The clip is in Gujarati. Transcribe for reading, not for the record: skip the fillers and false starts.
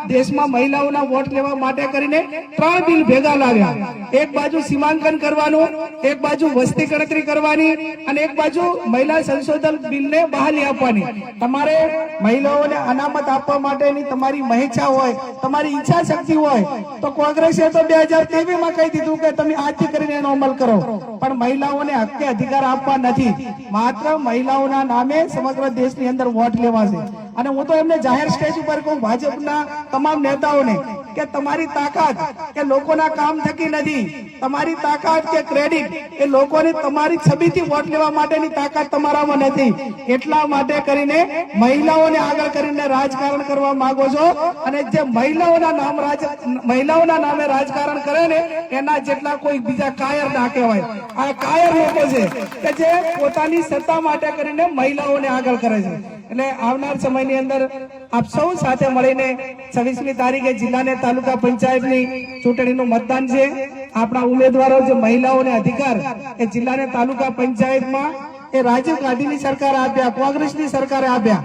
દેશમાં મહિલાઓના વોટ લેવા માટે કરીને 3 બિલ ભેગા લાવ્યા। એક બાજુ સીમાંકન કરવાનું, એક બાજુ વસ્તી ગણતરી કરવાની અને એક બાજુ મહિલા સંશોધન બિલને બહાલી આપવાની। તમારે મહિલાઓને અનામત આપવા માટેની તમારી મહેચ્છા હોય, તમારી ઈચ્છા શક્તિ હોય તો કોંગ્રેસે તો 2023 માં કહી દીધું કે તમે આજથી કરીને એનો અમલ કરો, પણ મહિલાઓને હક્કે અધિકાર આપવા નથી। માત્ર મહિલાઓના નામે સમગ્ર દેશની અંદર વોટ લેવાશે। અને હું તો એમને જાહેર સ્ટેજ ઉપર કહું, ભાજપના તમામ નેતાઓને કે તમારી તાકાત કે લોકોના કામ થકી નથી, તમારી તાકાત કે ક્રેડિટ એ લોકોને તમારી છબીથી વોટ લેવા માટેની તાકાત તમારામાં નથી। એટલા માટે કરીને મહિલાઓને આગળ કરીને રાજકારણ કરવા માંગો છો અને જે મહિલાઓના નામે રાજકારણ કરે ને એના જેટલા કોઈ બીજા કાયર ના કહેવાય। આ કાયર લોકો છે કે જે પોતાની સત્તા માટે કરીને મહિલાઓને આગળ કરે છે। એટલે આવનાર સમયની અંદર આપ સૌ સાથે મળીને 26મી તારીખે જિલ્લા ને તાલુકા પંચાયતની ચૂંટણીનું મતદાન છે। આપણા ઉમેદવારો જે મહિલાઓને અધિકાર એ જિલ્લા ને તાલુકા પંચાયતમાં એ રાજીવ ગાંધીની સરકારે આપ્યા, કોંગ્રેસની સરકારે આપ્યા।